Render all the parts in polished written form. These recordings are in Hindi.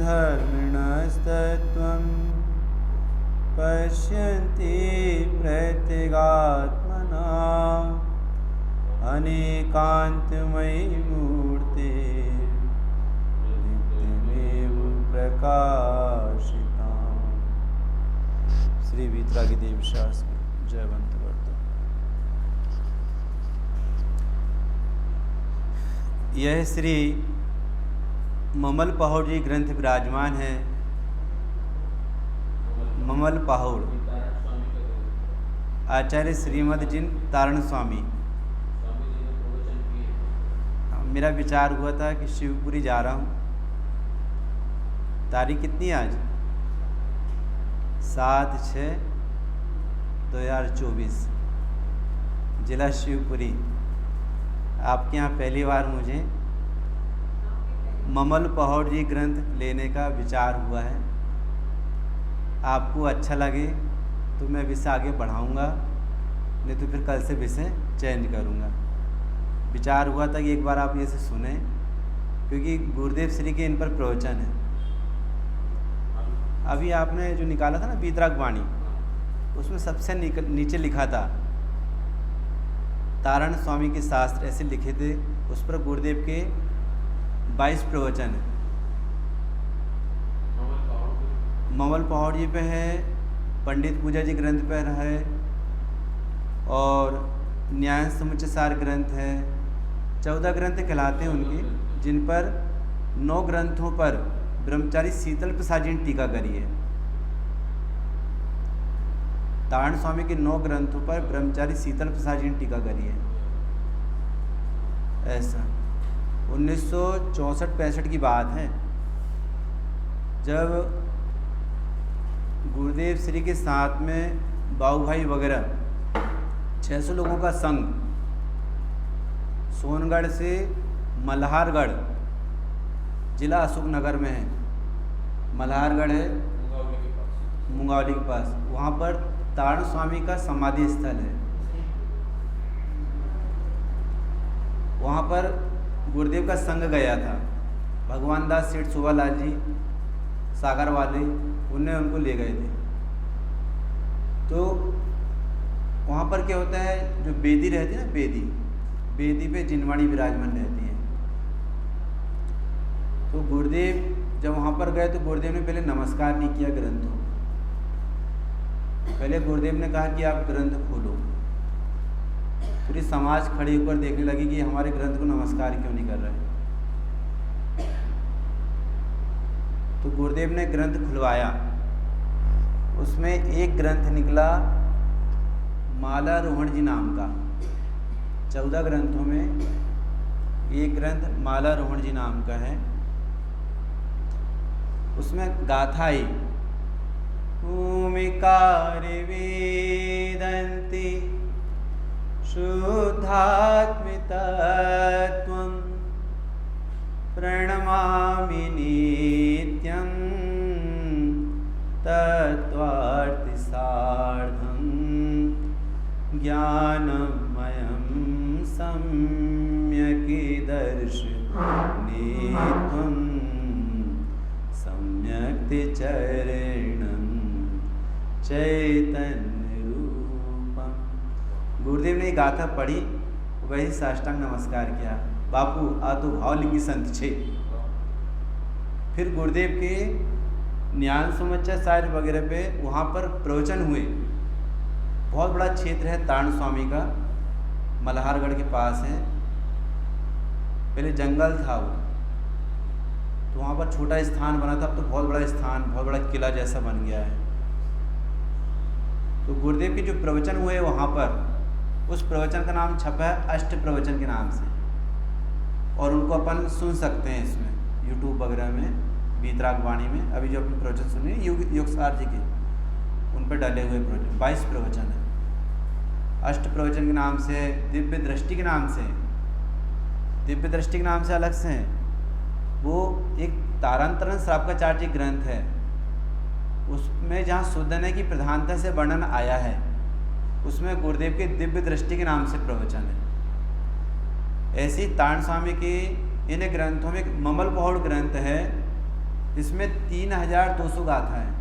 धर्मिणस्तत्त्वं पश्यन्ति प्रत्यगात्मना अनेकान्तमयी मूर्ते नित्यमेव प्रकाशिता। श्री वीतरागी देवी शास्त्री जयवंत वर्तो। यह श्री ममल पहाड़ जी ग्रंथ विराजमान है। ममल पहाड़ आचार्य श्रीमद जिन तारण स्वामी। मेरा विचार हुआ था कि शिवपुरी जा रहा हूँ। तारीख कितनी है आज? 7/6/2024, जिला शिवपुरी। आपके यहाँ पहली बार मुझे ममल पहाड़ जी ग्रंथ लेने का विचार हुआ है। आपको अच्छा लगे तो मैं विषय आगे बढ़ाऊँगा, नहीं तो फिर कल से विषय चेंज करूँगा। विचार हुआ था कि एक बार आप ये से सुने, क्योंकि गुरुदेव श्री के इन पर प्रवचन है। अभी आपने जो निकाला था ना वीतराग वाणी, उसमें सबसे नीचे लिखा था तारण स्वामी के शास्त्र, ऐसे लिखे थे। उस पर गुरुदेव के 22 प्रवचन है। ममल पहाड़ जी पे है, पंडित पूजा जी ग्रंथ पर है, और न्याय समुच्चय सार ग्रंथ है। 14 ग्रंथ कहलाते हैं उनके, जिन पर 9 ग्रंथों पर ब्रह्मचारी शीतल प्रसाद जी ने टीका करी है। तारण स्वामी के 9 ग्रंथों पर ब्रह्मचारी शीतल प्रसाद जी ने टीका करी है। ऐसा 1964-65 की बात है, जब गुरुदेव श्री के साथ में बाबू भाई वगैरह 600 लोगों का संघ सोनगढ़ से मल्हारगढ़, जिला अशोकनगर में है। मल्हारगढ़ है मुंगावली के पास। वहाँ पर तारण स्वामी का समाधि स्थल है। वहाँ पर गुरुदेव का संघ गया था। भगवान दास सेठ शोभालाल जी सागर वाले, उन्हें उनको ले गए थे। तो वहाँ पर क्या होता है, जो बेदी रहती है ना, बेदी पे जिनवाणी विराजमान रहती है। तो गुरुदेव जब वहाँ पर गए तो गुरुदेव ने पहले नमस्कार नहीं किया ग्रंथों। पहले गुरुदेव ने कहा कि आप ग्रंथ खोलो। पूरी समाज खड़ी होकर देखने लगी कि हमारे ग्रंथ को नमस्कार क्यों नहीं कर रहे। तो गुरुदेव ने ग्रंथ खुलवाया। उसमें एक ग्रंथ निकला माला रोहण जी नाम का। 14 ग्रंथों में एक ग्रंथ माला रोहण जी नाम का है। उसमें गाथा आई, भूमिकार वेदन्ति शुद्धात्मितत्वं प्रणमामि नित्यं तत्त्वार्थसार्धं ज्ञानमयं सम्यक्दर्शनेत्वं सम्यक्तिचरणं चैतन्य रूपम। गुरुदेव ने गाथा पढ़ी, वही साष्टांग नमस्कार किया। बापू आ तो भावलिंगी संत छे। फिर गुरुदेव के ज्ञान समुच्चय सार वगैरह पे वहाँ पर प्रवचन हुए। बहुत बड़ा क्षेत्र है तारण स्वामी का, मल्हारगढ़ के पास है। पहले जंगल था वो, तो वहाँ पर छोटा स्थान बना था, अब तो बहुत बड़ा स्थान, बहुत बड़ा किला जैसा बन गया है। तो गुरुदेव के जो प्रवचन हुए वहाँ पर, उस प्रवचन का नाम छपा है अष्ट प्रवचन के नाम से, और उनको अपन सुन सकते हैं इसमें यूट्यूब वगैरह में, वीतराग वाणी में। अभी जो अपने प्रवचन सुने योगसार जी के, उन पर डाले हुए प्रवचन 22 प्रवचन है। अष्ट प्रवचन के नाम से, दिव्य दृष्टि के नाम से, दिव्य दृष्टि के नाम से अलग से है। वो एक तारांतरण श्रावकाचार्य ग्रंथ है। उसमें जहाँ शुद्धने की प्रधानता से वर्णन आया है, उसमें गुरुदेव के दिव्य दृष्टि के नाम से प्रवचन है। ऐसी तारण स्वामी के इन ग्रंथों में ममल पहाड़ ग्रंथ है, इसमें 3200 गाथा है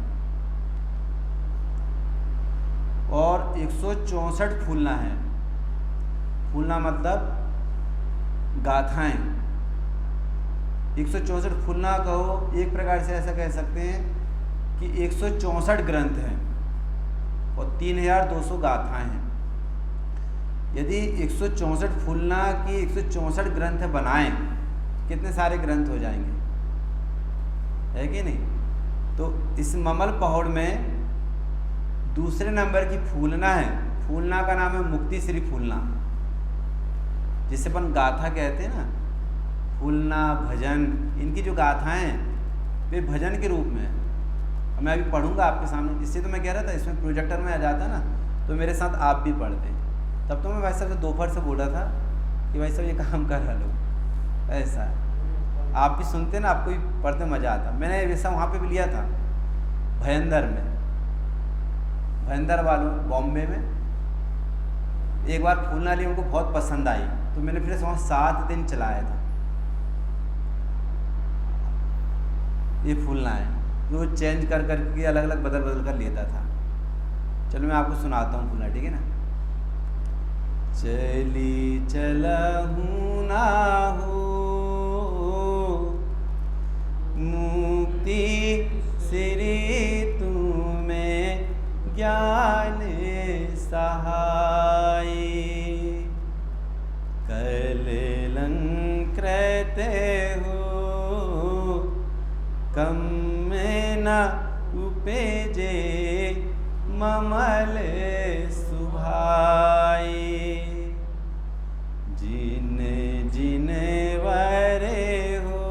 और 164 फूलना है। फूलना मतलब गाथाएं। 164 फूलना कहो, एक प्रकार से ऐसा कह सकते हैं कि 164 ग्रंथ हैं और 3200 गाथाएं हैं। यदि 164 फूलना की 164 ग्रंथ बनाएं, कितने सारे ग्रंथ हो जाएंगे, है कि नहीं। तो इस ममल पहोड़ में दूसरे नंबर की फूलना है। फूलना का नाम है मुक्ति श्री फूलना, जिसे अपन गाथा कहते हैं ना। फूलना, भजन, इनकी जो गाथाएं हैं वे भजन के रूप में है। मैं अभी पढ़ूंगा आपके सामने। इससे तो मैं कह रहा था इसमें प्रोजेक्टर में आ जाता ना तो मेरे साथ आप भी पढ़ते। तब तो मैं भाई साहब से दोपहर से बोला था कि भाई साहब ये काम कर रहा लो, ऐसा है। आप भी सुनते ना, आपको भी पढ़ते मज़ा आता। मैंने वैसा वहाँ पे भी लिया था भयंदर में, भयंदर वालों बॉम्बे में। एक बार फूलना ली, उनको बहुत पसंद आई तो मैंने फिर वहाँ 7 दिन चलाया था। ये फूलना है जो चेंज कर करके अलग अलग बदल बदल कर लेता था। चलो मैं आपको सुनाता हूँ फूलना, ठीक है ना। चली चलहूँ ना हो मुक्ति श्री तुम्हें ज्ञान सहाय, कलंकृत हो कम में न उपजे ममल सुभाई, जिन जिन वरे हो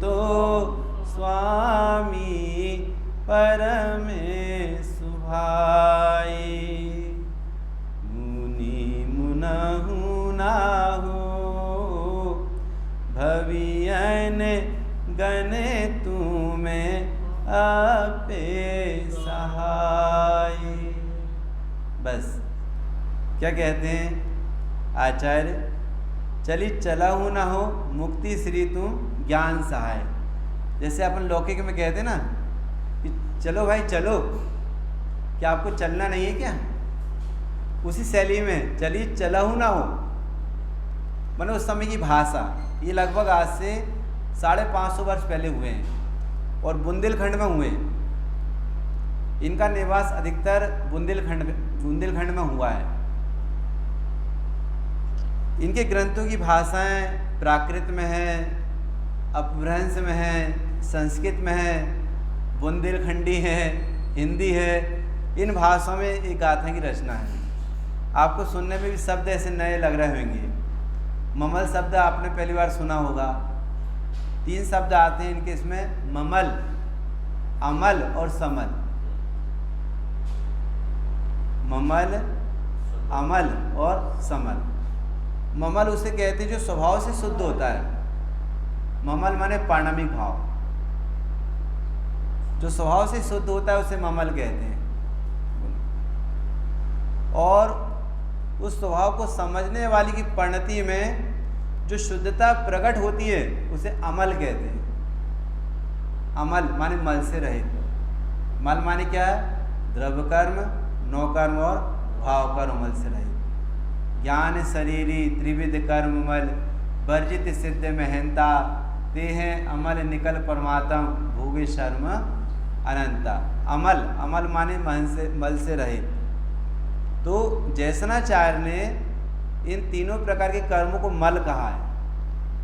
तो स्वामी परम सुभाई, मुनि मुनहु ना हो भवियन गण तुम्हें आपे सहाय। बस क्या कहते हैं आचार्य, चली चला हूँ ना हो मुक्ति श्री तुम ज्ञान सहाय। जैसे अपन लौकिक में कहते ना कि चलो भाई चलो, क्या आपको चलना नहीं है क्या, उसी शैली में चली चला हूँ ना हो मैंने उस समय की भाषा। ये लगभग आज से 550 वर्ष पहले हुए हैं और बुंदेलखंड में हुए। इनका निवास अधिकतर बुंदेलखंड में हुआ है। इनके ग्रंथों की भाषाएं प्राकृत में है, अपभ्रंश में है, संस्कृत में है, बुंदेलखंडी है, हिंदी है। इन भाषाओं में एक गाथा की रचना है। आपको सुनने में भी शब्द ऐसे नए लग रहे होंगे। ममल शब्द आपने पहली बार सुना होगा। 3 शब्द आते हैं इनके इसमें, ममल, अमल और समल। ममल, अमल और समल। ममल उसे कहते हैं जो स्वभाव से शुद्ध होता है। ममल माने पाणमिक भाव, जो स्वभाव से शुद्ध होता है उसे ममल कहते हैं। और उस स्वभाव को समझने वाली की परिणति में जो शुद्धता प्रकट होती है उसे अमल कहते हैं। अमल माने मल से रहित। मल माने क्या है, द्रव्य कर्म, नौकर्म और भाव कर्म मल से रहित। ज्ञान शरीरी त्रिविध कर्म मल, वर्जित सिद्ध महंता, ते हैं अमल निकल परमात्म, भोगे शर्म अनंता। अमल, अमल माने मल से रहित। तो जैसनाचार्य ने इन तीनों प्रकार के कर्मों को मल कहा है।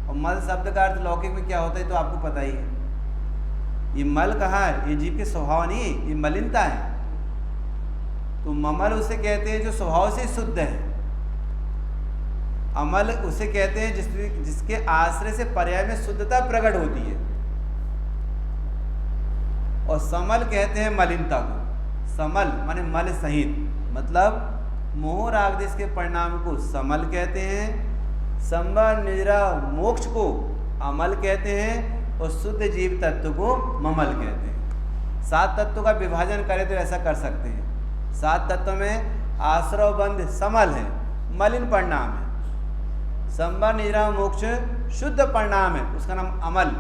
और मल शब्द का अर्थ लौकिक में क्या होता है तो आपको पता ही है। ये मल कहा है, ये जीव के स्वभाव नहीं, ये मलिनता है। तो ममल उसे कहते हैं जो स्वभाव से शुद्ध है। अमल उसे कहते हैं जिसके आश्रय से पर्याय में शुद्धता प्रकट होती है। और समल कहते हैं मलिनता को। समल माने मल सहित, मतलब मोह राग देश के परिणाम को समल कहते हैं। संबर निद्रा मोक्ष को अमल कहते हैं और शुद्ध जीव तत्व को ममल कहते हैं। 7 तत्वों का विभाजन करें तो ऐसा कर सकते हैं। 7 तत्वों में आश्रव बंध समल है, मलिन परिणाम है। संबर निद्रा मोक्ष शुद्ध परिणाम है, उसका नाम अमल।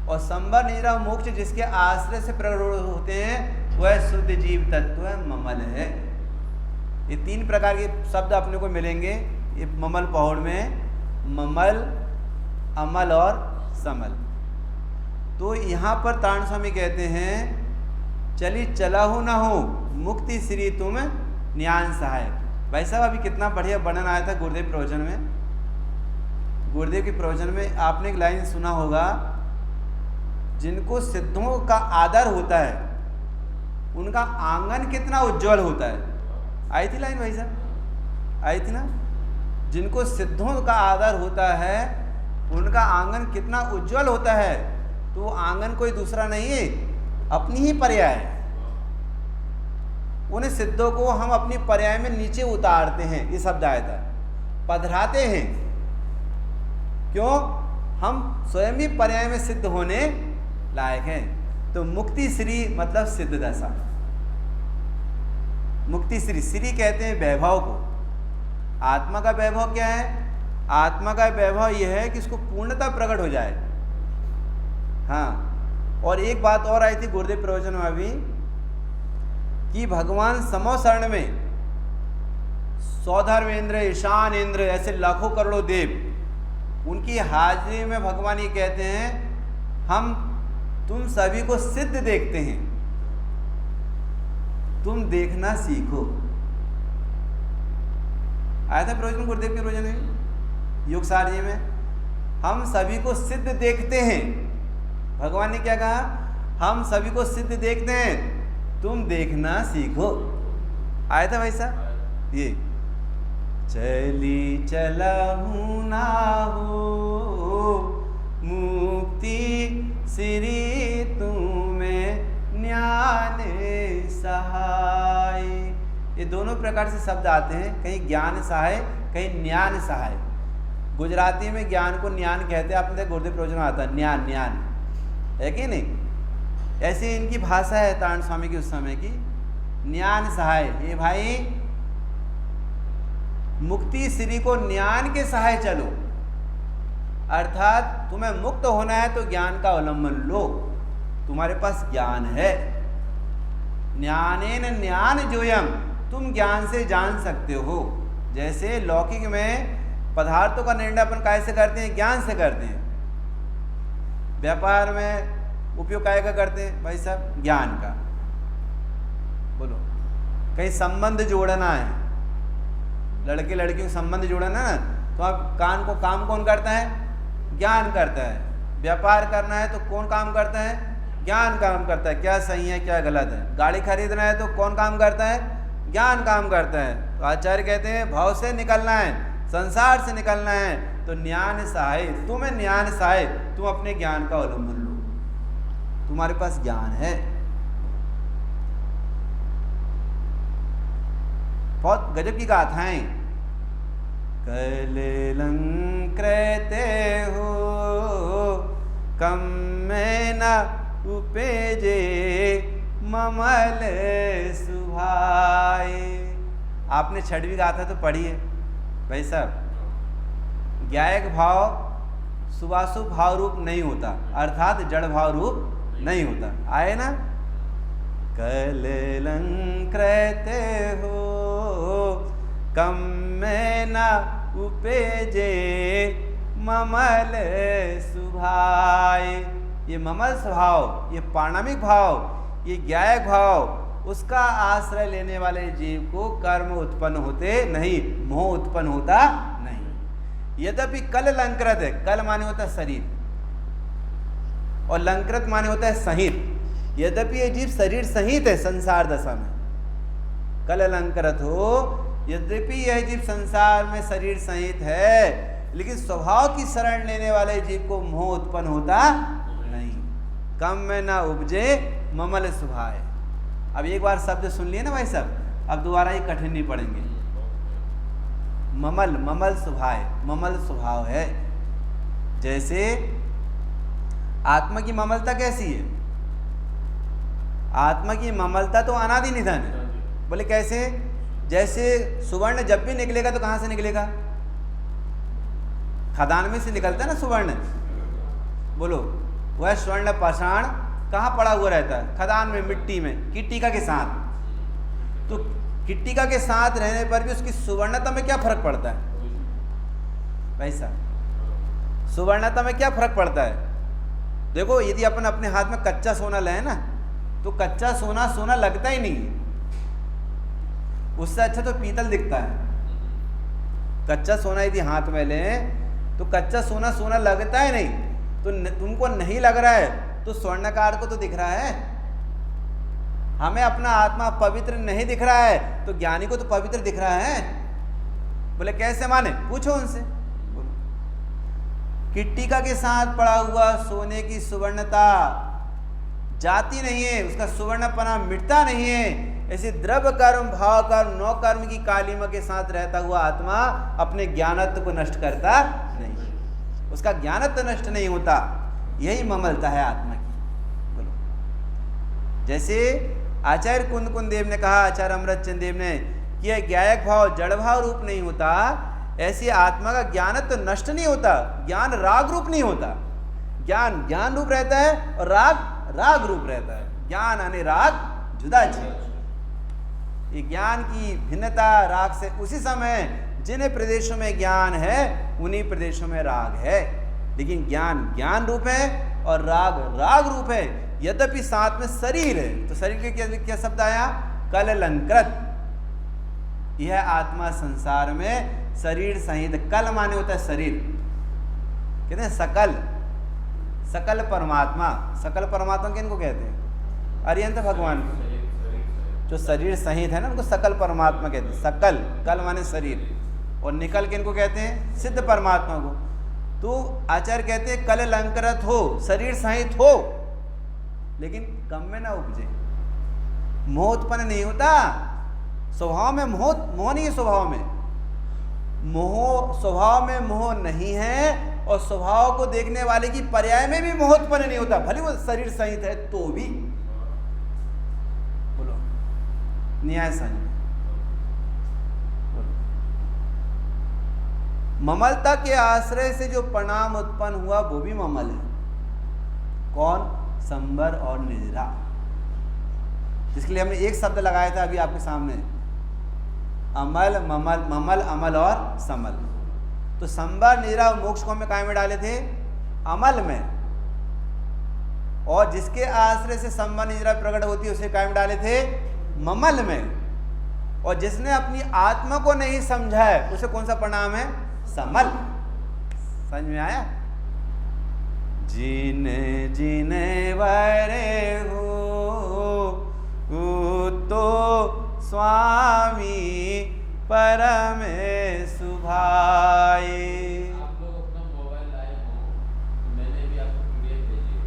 और संबर निद्रा मोक्ष जिसके आश्रय से प्रकट होते हैं वह शुद्ध जीव तत्व ममल है। ये 3 प्रकार के शब्द अपने को मिलेंगे ये ममल पौड़ में, ममल, अमल और समल। तो यहाँ पर तारण स्वामी कहते हैं चली चलाहू न हो मुक्ति श्री तुम न्यान सहाय। भाई साहब अभी कितना बढ़िया वर्णन आया था गुरुदेव प्रवचन में। गुरुदेव के प्रवचन में आपने एक लाइन सुना होगा, जिनको सिद्धों का आदर होता है उनका आंगन कितना उज्जवल होता है। आई थी लाइन भाई साहब, आई थी ना। जिनको सिद्धों का आदर होता है उनका आंगन कितना उज्जवल होता है। तो वो आंगन कोई दूसरा नहीं है, अपनी ही पर्याय है। उन सिद्धों को हम अपनी पर्याय में नीचे उतारते हैं, ये शब्द आया था, पधराते हैं। क्यों? हम स्वयं ही पर्याय में सिद्ध होने लायक हैं। तो मुक्ति श्री मतलब सिद्ध दशा। मुक्ति श्री, श्री कहते हैं वैभव को। आत्मा का वैभव क्या है? आत्मा का वैभव यह है कि इसको पूर्णता प्रकट हो जाए। हाँ, और एक बात और आई थी गुरुदेव प्रवचन में अभी कि भगवान समो शरण में सौधर्मेंद्र, ईशान इंद्र ऐसे लाखों करोड़ों देव, उनकी हाजिरी में भगवान ये कहते हैं हम तुम सभी को सिद्ध देखते हैं, तुम देखना सीखो। आया था प्रवचन गुरुदेव के प्रवचन में योग सारणी में, हम सभी को सिद्ध देखते हैं। भगवान ने क्या कहा? हम सभी को सिद्ध देखते हैं, तुम देखना सीखो। आया था भाई साहब ये, चली चलाहू ना हो मुक्ति श्री तुम्हें न्यान सहाय। ये दोनों प्रकार से शब्द आते हैं, कहीं ज्ञान सहाय, कहीं ज्ञान सहाय। गुजराती में ज्ञान को ज्ञान कहते हैं, आपने देखा गुरुदेव प्रवचन में आता है ज्ञान, ज्ञान है कि नहीं। ऐसी इनकी भाषा है तारण स्वामी की उस समय की, ज्ञान सहाय। ये भाई मुक्ति श्री को ज्ञान के सहाय चलो, अर्थात तुम्हें मुक्त होना है तो ज्ञान का अवलंबन लो। तुम्हारे पास ज्ञान है, ज्ञानेन ज्ञान जोयम, तुम ज्ञान से जान सकते हो। जैसे लौकिक में पदार्थों का निर्णय अपन कैसे करते हैं? ज्ञान से करते हैं। व्यापार में उपयोग काय का करते हैं भाई साहब? ज्ञान का। बोलो, कहीं संबंध जोड़ना है, लड़के लड़कियों को संबंध जोड़ना है ना, तो आप काम कौन करता है? ज्ञान करता है। व्यापार करना है तो कौन काम करता है? ज्ञान काम करता है, क्या सही है क्या गलत है। गाड़ी खरीदना है तो कौन काम करता है? ज्ञान काम करता है। तो आचार्य कहते हैं भाव से निकलना है, संसार से निकलना है तो ज्ञान सहाय, तुम्हें ज्ञान सहाय, तुम अपने ज्ञान का अवलंबन लो, तुम्हारे पास ज्ञान है। बहुत गजब की गाथाएं। कलंकृते हो कम में न उपेजे ममल सुभाए। आपने छठवीं गाथा तो पढ़ी है भाई साहब। ज्ञायक भाव सुवासु भाव रूप नहीं होता, अर्थात जड़ भाव रूप नहीं होता। आए ना, कलंकृते हो कम में न उपेजे ममल सुभाए। ये ममल स्वभाव, ये पाणमिक भाव, ये ज्ञायक भाव, उसका आश्रय लेने वाले जीव को कर्म उत्पन्न होते नहीं, मोह उत्पन्न होता नहीं। यद्यपि कल लंकृत है, कल माने होता है शरीर और लंकृत माने होता है सहित। यद्यपि ये जीव शरीर सहित है संसार दशा में, कल अलंकृत हो, यद्यपि यह जीव संसार में शरीर सहित है, लेकिन स्वभाव की शरण लेने वाले जीव को मोह उत्पन्न होता नहीं। कम में ना उपजे ममल सुभाए। अब एक बार शब्द सुन लिए ना भाई साहब, अब दोबारा ये कठिन नहीं पड़ेंगे। ममल, ममल सुभाए, ममल स्वभाव है। जैसे आत्मा की ममलता कैसी है? आत्मा की ममलता तो अनादि निधन है। बोले कैसे? जैसे सुवर्ण जब भी निकलेगा तो कहाँ से निकलेगा? खदान में से निकलता है ना सुवर्ण, बोलो वह स्वर्ण पाषाण कहाँ पड़ा हुआ रहता है? खदान में, मिट्टी में, कीटिका के साथ। तो कीटिका के साथ रहने पर भी उसकी सुवर्णता में क्या फर्क पड़ता है? वैसा सुवर्णता में क्या फर्क पड़ता है? देखो यदि अपन अपने हाथ में कच्चा सोना लें ना, तो कच्चा सोना सोना लगता ही नहीं, उससे अच्छा तो पीतल दिखता है। कच्चा सोना यदि हाथ में लें तो कच्चा सोना सोना लगता ही नहीं। तो तुमको नहीं लग रहा है तो स्वर्णकार को तो दिख रहा है। हमें अपना आत्मा पवित्र नहीं दिख रहा है तो ज्ञानी को तो पवित्र दिख रहा है। बोले कैसे माने? पूछो उनसे। कीटिका के साथ पड़ा हुआ सोने की सुवर्णता जाती नहीं है, उसका सुवर्णपना मिटता नहीं है। ऐसे द्रव्य कर्म, भाव कर्म, नौ कर्म की कालिमा के साथ रहता हुआ आत्मा अपने ज्ञानत्व को नष्ट करता नहीं, उसका ज्ञानत्व नष्ट नहीं होता। यही ममलता है आत्मा की। बोलो, जैसे आचार्य कुंद देव ने कहा, आचार्य अमृतचंद देव ने, कि यह ज्ञायक भाव जड़ भाव रूप नहीं होता, ऐसी आत्मा का ज्ञानत्व नष्ट नहीं होता, ज्ञान राग रूप नहीं होता। ज्ञान ज्ञान रूप रहता है और राग राग रूप रहता है। ज्ञान यानी राग जुदा चीज। ये ज्ञान की भिन्नता राग से, उसी समय जिन प्रदेशों में ज्ञान है उन्हीं प्रदेशों में राग है, लेकिन ज्ञान ज्ञान रूप है और राग राग रूप है। यद्यपि साथ में शरीर है, तो शरीर के क्या शब्द आया? कललंकृत। यह आत्मा संसार में शरीर सहित, कल माने होता है शरीर, कहते हैं सकल, सकल परमात्मा। सकल परमात्मा किनको कहते हैं? अरिहंत भगवान को। जो शरीर सहित है ना उनको सकल परमात्मा कहते हैं। सकल, कल माने शरीर, और निकल किनको कहते हैं? सिद्ध परमात्मा को। तो आचार्य कहते हैं कल अलंकृत हो, शरीर सहित हो, लेकिन कम में ना उपजे, मोह उत्पन्न नहीं होता। स्वभाव में मोह नहीं है, स्वभाव में मोह, स्वभाव में मोह नहीं है, और स्वभाव को देखने वाले की पर्याय में भी मोह उत्पन्न नहीं होता, भले वो शरीर सहित है तो भी। बोलो न्याय संयम। ममलता के आश्रय से जो परिणाम उत्पन्न हुआ वो भी ममल है। कौन? संबर और निद्रा। इसके लिए हमने एक शब्द लगाया था अभी आपके सामने, अमल, ममल, ममल, अमल और समल। तो संबर, निद्रा और मोक्ष को हमें काय में डाले थे? अमल में। और जिसके आश्रय से संबर निद्रा प्रकट होती है उसे काय में डाले थे? ममल में। और जिसने अपनी आत्मा को नहीं समझा है उसे कौन सा परिणाम है? समल। समझ में आया? जीने जीने वरे हो तो स्वामी परम सुभाए। आप लोग अपना मोबाइल लाए हो तो मैंने भी आपको पीडीएफ भेजी है,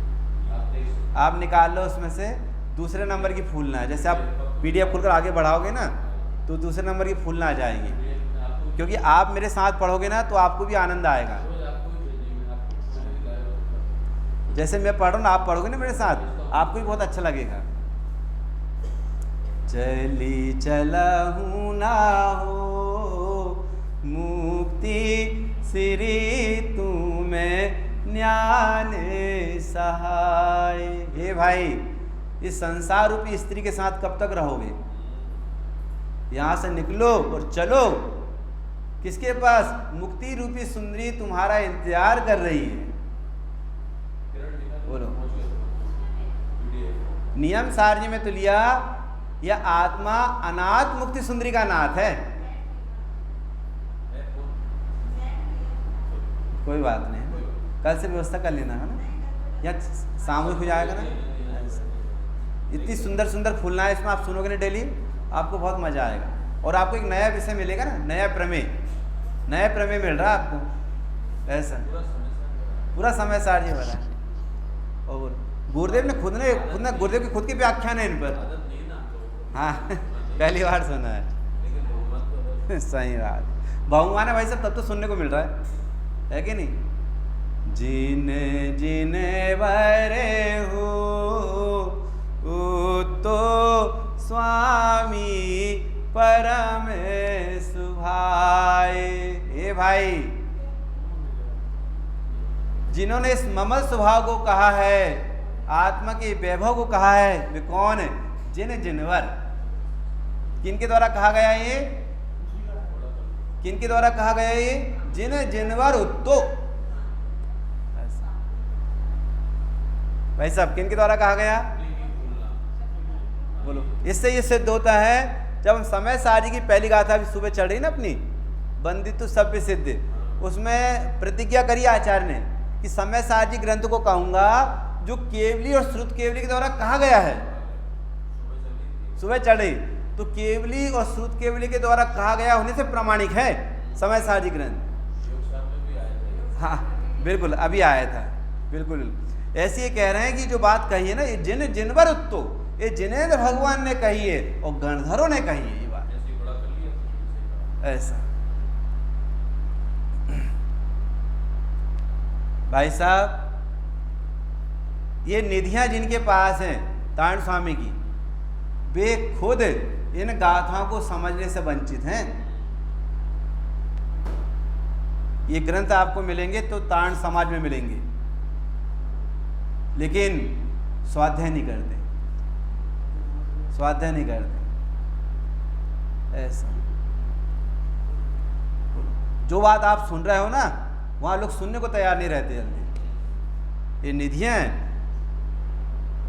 आप देख सकते। आप निकाल लो उसमें से, दूसरे नंबर की फूलना है। जैसे आप पीडीएफ खोलकर आगे बढ़ाओगे ना तो दूसरे नंबर की फूलना आ जाएगी, क्योंकि आप मेरे साथ पढ़ोगे ना तो आपको भी आनंद आएगा। जैसे मैं पढ़ रहा हूँ आप पढ़ोगे ना मेरे साथ, आपको भी बहुत अच्छा लगेगा। चली चलहूँ ना हो मुक्ति श्री तुम्हें न्याने सहाय। हे भाई, इस संसार रूपी स्त्री के साथ कब तक रहोगे? यहाँ से निकलो और चलो। किसके पास? मुक्ति रूपी सुंदरी तुम्हारा इंतजार कर रही है। बोलो। नियम सारणी में तो लिया, यह आत्मा अनाथ मुक्ति सुंदरी का नाथ है। कोई बात नहीं, कल से व्यवस्था कर लेना है ना, या सामूहिक हो जाएगा ना। इतनी सुंदर सुंदर फूलना है इसमें, आप सुनोगे ना डेली, आपको बहुत मजा आएगा। और आपको एक नया विषय मिलेगा ना, नया प्रमेय, नया प्रमेय मिल रहा है आपको। ऐसा पूरा समय सारणी भरा है। और गुरुदेव ने खुद ने गुरुदेव की खुद की व्याख्यान है इन पर। हाँ पहली बार सुना है। सही बात। बहुमान है भाई साहब, तब तो सुनने को मिल रहा है कि नहीं? जीने जीने वरे हो तो स्वामी परम सुभाए। ए भाई, जिन्होंने इस ममल स्वभाव को कहा है, आत्मा के वैभव को कहा है, वे कौन है? जिन जिनवर। किनके द्वारा कहा गया ये? किनके द्वारा कहा गया ये? जिन जिनवर उत्तो। भाई साहब किनके द्वारा कहा गया? बोलो। इससे ये सिद्ध होता है, जब हम समय सारी की पहली गाथा अभी सुबह चढ़ रही ना अपनी, बंदितु सभ्य सिद्ध, उसमें प्रतिज्ञा करी आचार्य ने कि समय सारी ग्रंथ को कहूंगा जो केवली और श्रुत केवली के द्वारा कहा गया है। सुबह चढ़ी तो केवली और श्रुत केवली के द्वारा कहा गया होने से प्रमाणिक है समय सारी ग्रंथ। हाँ बिल्कुल, अभी आया था, बिल्कुल ऐसे ये कह रहे हैं कि जो बात कही है ना, ये जिन जिनवर उत्तो, ये जिनेंद्र भगवान ने कही है और गणधरों ने कही है ये बात। ऐसा भाई साहब, ये निधियां जिनके पास हैं तारण स्वामी की, वे खुद इन गाथाओं को समझने से वंचित हैं। ये ग्रंथ आपको मिलेंगे तो तारण समाज में मिलेंगे, लेकिन स्वाध्याय नहीं करते, स्वाध्याय नहीं करते। ऐसा जो बात आप सुन रहे हो ना, वहां लोग सुनने को तैयार नहीं रहते जल्दी। ये निधियां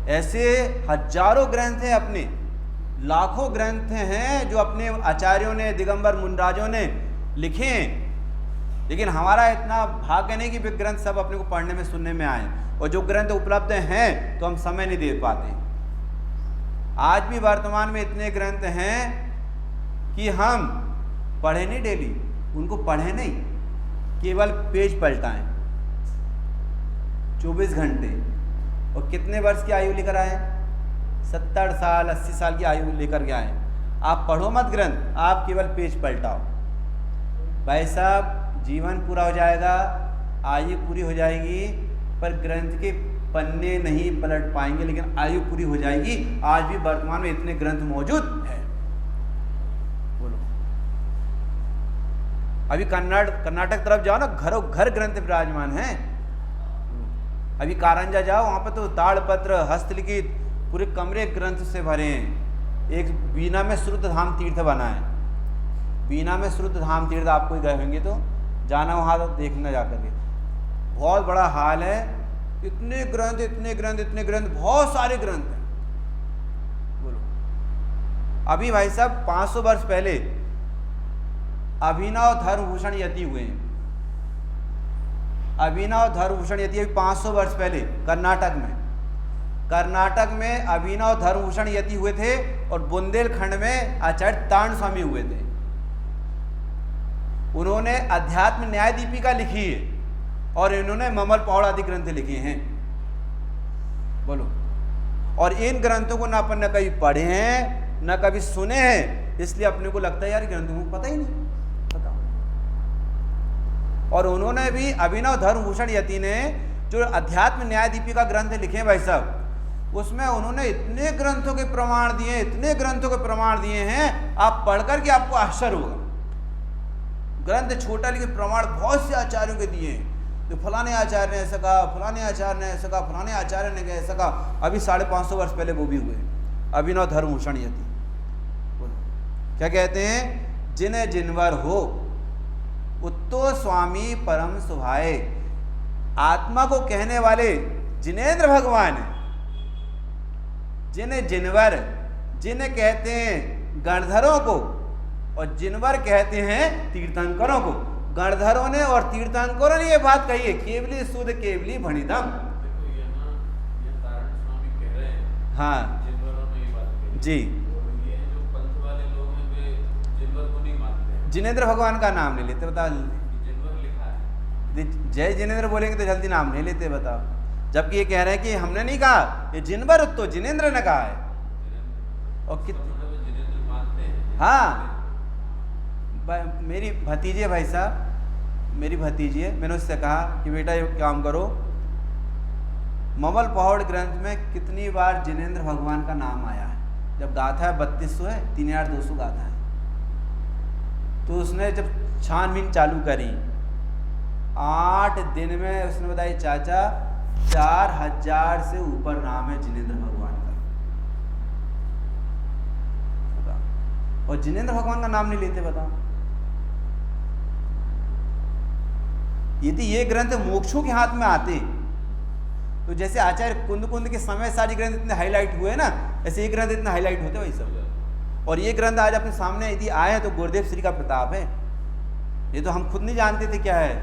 ऐसे हजारों ग्रंथ हैं, अपने लाखों ग्रंथ हैं जो अपने आचार्यों ने, दिगंबर मुनराजों ने लिखे हैं, लेकिन हमारा इतना भाग्य नहीं कि वे ग्रंथ सब अपने को पढ़ने में, सुनने में आए। और जो ग्रंथ उपलब्ध हैं तो हम समय नहीं दे पाते। आज भी वर्तमान में इतने ग्रंथ हैं कि हम पढ़े नहीं डेली, उनको पढ़े नहीं, केवल पेज पलटाएं 24 घंटे। और कितने वर्ष की आयु लेकर आए? 70 साल 80 साल की आयु लेकर के आए। आप पढ़ो मत ग्रंथ, आप केवल पेज पलटाओ। भाई साहब जीवन पूरा हो जाएगा, आयु पूरी हो जाएगी, पर ग्रंथ के पन्ने नहीं पलट पाएंगे, लेकिन आयु पूरी हो जाएगी। आज भी वर्तमान में इतने ग्रंथ मौजूद है। बोलो, अभी कर्नाटक तरफ जाओ ना, घरों घर ग्रंथ विराजमान हैं। अभी कारंजा जाओ, वहां पर तो ताड़पत्र, हस्तलिखित पूरे कमरे ग्रंथ से भरे हैं। एक बीना में श्रुत धाम तीर्थ बना है, बीना में श्रुत धाम तीर्थ, आपको गए होंगे तो जाना, वहां तो देखना जाकर के, बहुत बड़ा हाल है। इतने ग्रंथ, इतने ग्रंथ, इतने ग्रंथ, बहुत सारे ग्रंथ हैं। बोलो, अभी भाई साहब 500 वर्ष पहले अभिनव धर्मभूषण यति हुए हैं। अभिनव धर्मभूषण यति अभी 500 वर्ष पहले कर्नाटक में अभिनव धर्मभूषण यति हुए थे, और बुंदेलखंड में आचार्य तारण स्वामी हुए थे। उन्होंने अध्यात्म न्याय दीपिका लिखी है, और इन्होंने ममल पौड़ आदि ग्रंथ लिखे हैं। बोलो, और इन ग्रंथों को ना अपन न कभी पढ़े हैं न कभी सुने हैं, इसलिए अपने को लगता है यार ग्रंथों को पता ही नहीं। बताओ। और उन्होंने भी, अभिनव धर्मभूषण यति ने जो अध्यात्म न्याय दीपिका ग्रंथ लिखे हैं भाई साहब, उसमें उन्होंने इतने ग्रंथों के प्रमाण दिए, इतने ग्रंथों के प्रमाण दिए हैं, आप पढ़कर के आपको आश्चर्य होगा। ग्रंथ छोटा लेकिन प्रमाण बहुत से आचार्यों के दिए हैं। तो फलाने आचार्य ने ऐसा कहा, फलाने आचार्य ने ऐसा कहा, फलाने आचार्य ने ऐसा कहा। अभी 550 वर्ष पहले वो भी हुए, अभिनव धर्मभूषण यति। क्या कहते हैं? जिन जिनवर हो उत्तो स्वामी परम सुभाए। आत्मा को कहने वाले जिनेंद्र भगवान है। जिन जिनवर, जिन कहते हैं गणधरों को, और जिनवर कहते हैं तीर्थंकरों को। गणधरों ने और तीर्थंकरों ने ये बात कही है, केवली शुद्ध केवली भणिदम। हाँ जी, जिनेंद्र भगवान का नाम नहीं लेते। बताओ, जय जिनेंद्र बोलेंगे तो जल्दी नाम नहीं लेते। बताओ, जबकि ये कह रहे हैं कि हमने नहीं कहा, ये जिनवर तो जिनेंद्र ने कहा है। और हाँ, मेरी भतीजी है भाई साहब, मेरी भतीजी है। मैंने उससे कहा कि बेटा ये काम करो, ममल पहाड़ ग्रंथ में कितनी बार जिनेंद्र भगवान का नाम आया है? जब गाथा है 3200 है, 3200 गाथा है। तो उसने जब छानबीन चालू करी, 8 दिन में उसने बताया चाचा 4000 से ऊपर नाम है जिनेंद्र भगवान का। बताओ, और जिनेंद्र भगवान का नाम नहीं लेते, बताओ। यदि ये ग्रंथ मोक्षों के हाथ में आते तो जैसे आचार्य कुंद के समय सारी ग्रंथ इतने हाईलाइट हुए ना, ऐसे ये ग्रंथ इतने हाईलाइट होते वही सब। और ये ग्रंथ आज अपने सामने यदि आए हैं तो गुरुदेव श्री का प्रताप है। ये तो हम खुद नहीं जानते थे क्या है,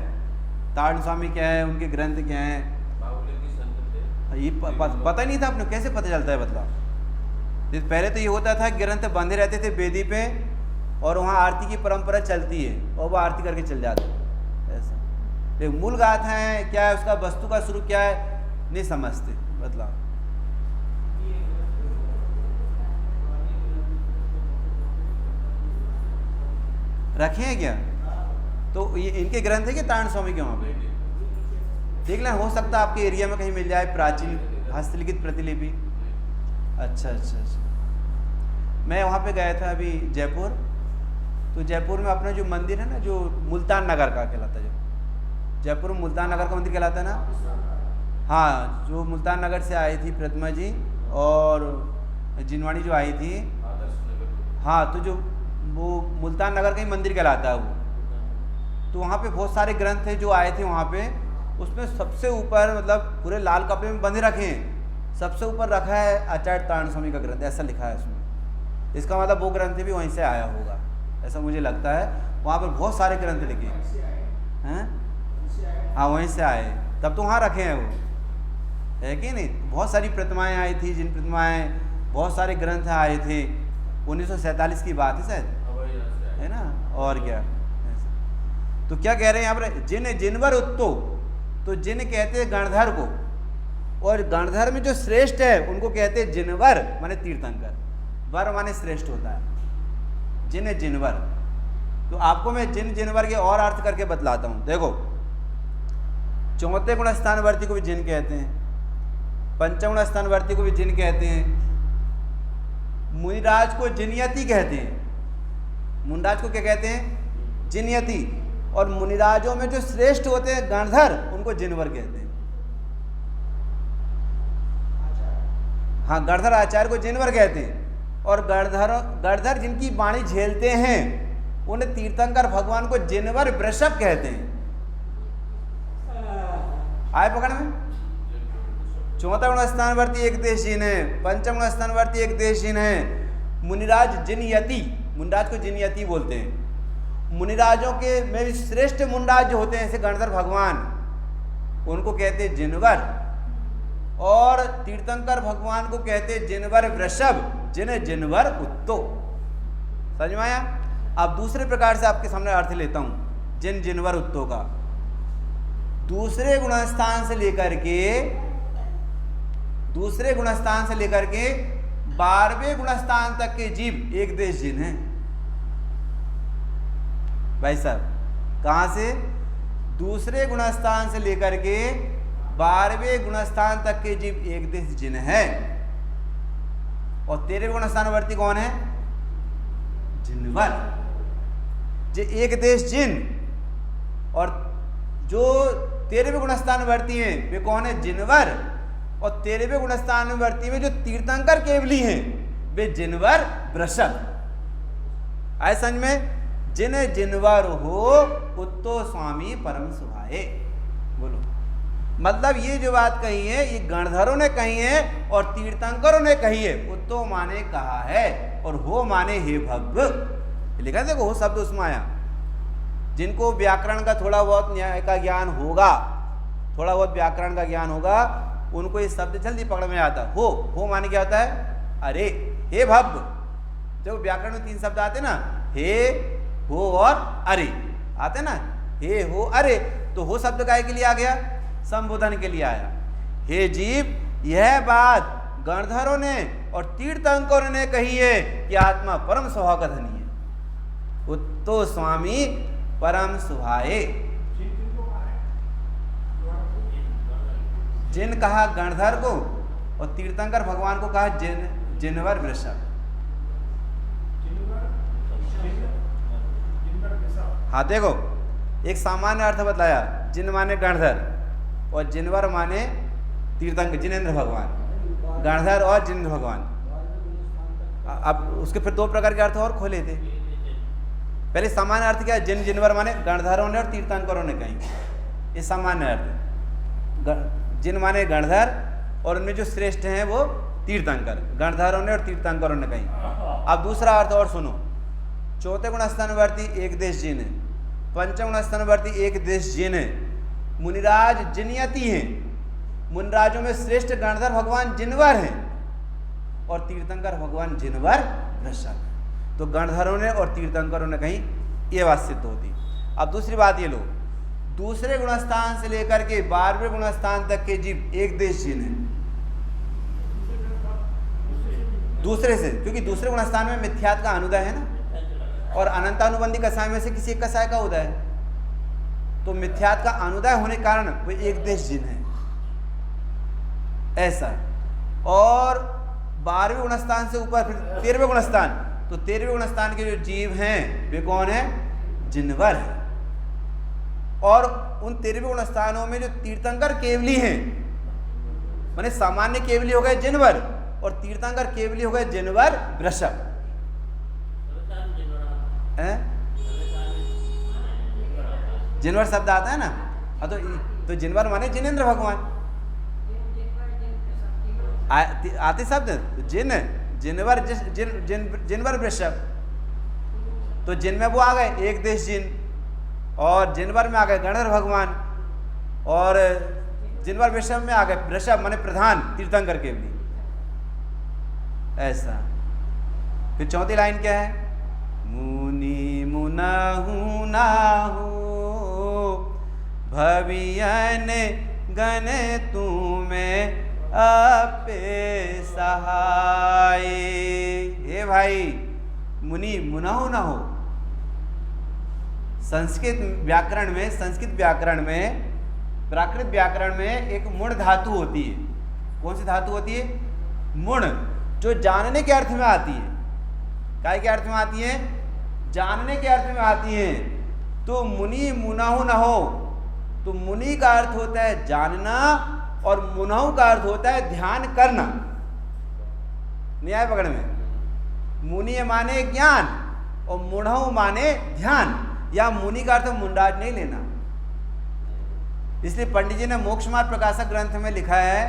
तारण स्वामी क्या है, उनके ग्रंथ क्या है, ये पता ही नहीं था अपने, कैसे पता चलता है मतलब। पहले तो ये होता था ग्रंथ बंधे रहते थे वेदी पे और वहाँ आरती की परंपरा चलती है और वो आरती करके चल जाते ऐसा। लेकिन मूल गाथा है क्या है, उसका वस्तु का स्वरूप क्या है नहीं समझते मतलब। रखे हैं क्या? तो ये इनके ग्रंथ है कि तारण स्वामी के वहाँ पे देख लें, हो सकता है आपके एरिया में कहीं मिल जाए प्राचीन हस्तलिखित प्रतिलिपि। अच्छा अच्छा अच्छा। मैं वहाँ पे गया था अभी जयपुर, तो जयपुर में अपना जो मंदिर है ना, जो मुल्तान नगर का कहलाता है, जो जयपुर में मुल्तान नगर का मंदिर कहलाता है ना, हाँ, जो मुल्तान नगर से आई थी प्रतिमा जी और जिनवाणी जो आई थी, हाँ, तो जो वो मुल्तान नगर का ही मंदिर कहलाता है वो। तो वहाँ पे बहुत सारे ग्रंथ थे जो आए थे वहाँ पे, उसमें सबसे ऊपर मतलब पूरे लाल कपड़े में बंधे रखे हैं, सबसे ऊपर रखा है आचार्य तारण स्वामी का ग्रंथ, ऐसा लिखा है उसमें। इसका मतलब वो ग्रंथ भी वहीं से आया होगा, ऐसा मुझे लगता है। वहाँ पर बहुत सारे ग्रंथ लिखे हैं, हाँ वहीं से आए, तब तो वहाँ रखे हैं वो, है कि नहीं। बहुत सारी प्रतिमाएँ आई थी, जिन प्रतिमाएँ बहुत सारे ग्रंथ आए थे, 1947 की बात है शायद, है ना, और क्या। तो क्या कह रहे हैं यहाँ पर, जिन जिनवर उत्तो, तो जिन कहते हैं गणधर को, और गणधर में जो श्रेष्ठ है उनको कहते हैं जिनवर, माने तीर्थंकर, वर माने श्रेष्ठ होता है, जिन जिनवर। तो आपको मैं जिन जिनवर के और अर्थ करके बतलाता हूँ। देखो, चौथे गुण स्थानवर्ती को भी जिन कहते हैं, पंचम गुण स्थानवर्ती को भी जिन कहते हैं, मुनिराज को जिनयति कहते हैं। मुनिराज को क्या कहते हैं? जिनयति। और मुनिराजों में जो श्रेष्ठ होते हैं गणधर, उनको जिनवर कहते हैं। हाँ, गणधर आचार्य को जिनवर कहते हैं। और गणधर जिनकी वाणी झेलते हैं उन्हें तीर्थंकर भगवान को जिनवर वृषभ कहते हैं। आए पकड़ में? चौथा गुण स्थानवर्ती एक देशीन है, पंचम गुण स्थानवर्ती एक देशीन है। मुनिराज जिनयति, मुनिराज को जिनयति बोलते हैं। मुनिराजों के में भी श्रेष्ठ मुनिराज जो होते हैं जैसे गणधर भगवान, उनको कहते हैं जिनवर। और तीर्थंकर भगवान को कहते हैं जिनवर वृषभ, जिनवर उत्तो। समझ में आया? अब दूसरे प्रकार से आपके सामने अर्थ लेता हूं जिनवर उत्तो का। दूसरे गुणस्थान से लेकर के 12वें गुणस्थान तक के जीव एक देश जिन है। भाई साहब, कहां से? दूसरे गुणस्थान से लेकर के 12वें गुणस्थान तक के जीव एक देश जिन है। और 13वें गुणस्थानवर्ती कौन है? जिनवर। जो एक देश जिन, और जो 13वें गुणस्थानवर्ती हैं वे कौन है? जिनवर। और 13वें गुणस्थानवर्ती में जो तीर्थंकर केवली हैं वे जिनवर वृषभ। आए समझ में? जिन जिनवर हो उत्तो स्वामी परम सुभाए। बोलो, मतलब ये जो बात कही है ये गणधरों ने कही है और तीर्थंकरों ने कही है। उत्तो माने कहा है और हो माने हे भव्य। लिखा है, देखो हो शब्द उसमें आया। जिनको व्याकरण का थोड़ा बहुत न्याय का ज्ञान होगा, थोड़ा बहुत व्याकरण का ज्ञान होगा, उनको ये शब्द जल्दी पकड़ में आता। हो माने क्या होता है? अरे, हे भव्य। जब व्याकरण में 3 शब्द आते ना, हे, हो और अरे आते ना, हे, हो, अरे, तो हो शब्द काय के लिए आ गया? संबोधन के लिए आया। हे जीव, यह बात गणधरों ने और तीर्थंकरों ने कही है कि आत्मा परम स्वभाव का धनी है। उत्तो स्वामी परम सुभाए। जिन कहा गणधर को और तीर्थंकर भगवान को कहा जिनवर वृषभ। हाँ देखो, एक सामान्य अर्थ बतलाया, जिन माने गणधर और जिनवर माने तीर्थंकर जिनेंद्र भगवान, गणधर और जिनेंद्र भगवान। अब उसके फिर दो प्रकार के अर्थ और खोले थे। पहले सामान्य अर्थ क्या है, जिन जिनवर माने गणधरों ने और तीर्थंकरों ने कहीं, ये सामान्य अर्थ। जिन माने गणधर और उनमें जो श्रेष्ठ हैं वो तीर्थंकर, गणधरों ने और तीर्थंकरों ने कहीं। अब दूसरा अर्थ और सुनो, चौथे गुण स्थानवर्ती एक देश जिन, पंचम गुण स्थानवर्ती एक देश जिन, मुनिराज जिनयति हैं, मुनिराजों में श्रेष्ठ गणधर भगवान जिनवर हैं और तीर्थंकर भगवान जिनवर वृषभ। तो गणधरों ने और तीर्थंकरों ने कहीं, ये बात सिद्ध होती। अब दूसरी बात ये लो, दूसरे गुणस्थान से लेकर के 12वें गुणस्थान तक के जीव एक देश जिन है। दूसरे से, क्योंकि दूसरे गुणस्थान में मिथ्यात का अनुदय है ना, और अनंतानुबंधी कसाय में से किसी एक कसाय का उदय है, तो मिथ्यात का अनुदय होने के कारण वो एक देश जिन है, ऐसा है। और 12वें गुणस्थान से ऊपर फिर 13वें गुणस्थान, तो 13वें गुणस्थान के जो जीव हैं वे कौन है, जिनवर है। और उन 13वें गुणस्थानों में जो तीर्थंकर केवली हैं, माने सामान्य केवली हो गए जिनवर और तीर्थंकर केवली हो गए जिनवर वृषभ। जिनवर शब्द आता है ना, हाँ, तो जिनवर माने जिनेंद्र भगवान आते शब्द, जिन जिनवर जिनवर वृषभ, तो जिन में वो आ गए एक देश जिन, और जिनवर में आ गए गणधर भगवान, और जिनवर वृषभ में आ गए वृषभ माने प्रधान तीर्थंकर के भी, ऐसा। फिर चौथी लाइन क्या है, मुनि मुनहु नाहु भवियन गण तुम्हें आपे सहाय। हे भाई, मुनि मुनहु न हो। संस्कृत व्याकरण में प्राकृत व्याकरण में एक मुण धातु होती है। कौन सी धातु होती है, मुण, जो जानने के अर्थ में आती है। काय के अर्थ में आती है, जानने के अर्थ में आती है। तो मुनि मुनहु न हो, तो मुनि का अर्थ होता है जानना और मुनहु का अर्थ होता है ध्यान करना। न्याय पकड़ में मुनि माने ज्ञान और मुनहु माने ध्यान, या मुनि का अर्थ मुंडाज नहीं लेना। इसलिए पंडित जी ने मोक्ष मार्ग प्रकाशक ग्रंथ में लिखा है,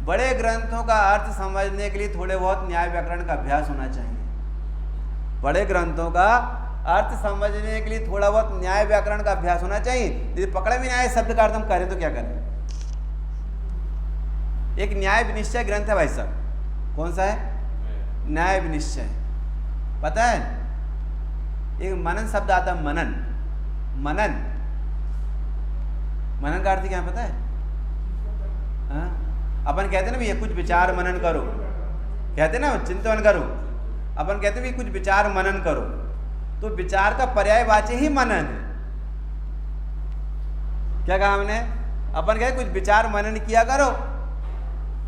बड़े ग्रंथों का अर्थ समझने के लिए थोड़े बहुत न्याय व्याकरण का अभ्यास होना चाहिए। बड़े ग्रंथों का अर्थ समझने के लिए थोड़ा बहुत न्याय व्याकरण का अभ्यास होना चाहिए। यदि पकड़े में न्याय शब्द का अर्थ हम करें तो क्या करें। एक न्याय विनिश्चय ग्रंथ है भाई साहब, कौन सा है, न्याय विनिश्चय। पता है, एक मनन शब्द आता है, मनन। मनन मनन का अर्थ क्या है पता है? अपन कहते ना भैया कुछ विचार मनन करो, कहते ना चिंतन करो। अपन कहते भी कुछ विचार मनन करो, तो विचार का पर्यायवाची ही मनन है। क्या कहा हमने? अपन कहते कुछ विचार मनन किया करो,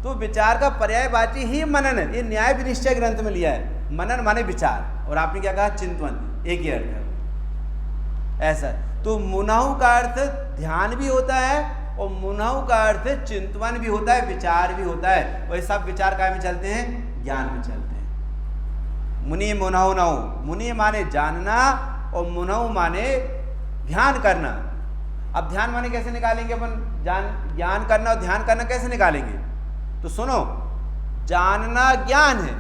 तो विचार का पर्यायवाची ही मनन है। ये न्याय विनिश्चय ग्रंथ में लिया है। मनन माने विचार, और आपने क्या कहा, चिंतन, एक ही अर्थ है ऐसा। तो मुनहु का अर्थ ध्यान भी होता है और मुनहु का अर्थ चिंतन भी होता है, विचार भी होता है। और ये सब विचार काय में चलते हैं, ज्ञान में चलते हैं। मुनि मुनहु नहु, मुनि माने जानना और मुनहु माने ध्यान करना। अब ध्यान माने कैसे निकालेंगे अपन, ज्ञान करना और ध्यान करना कैसे निकालेंगे? तो सुनो, जानना ज्ञान है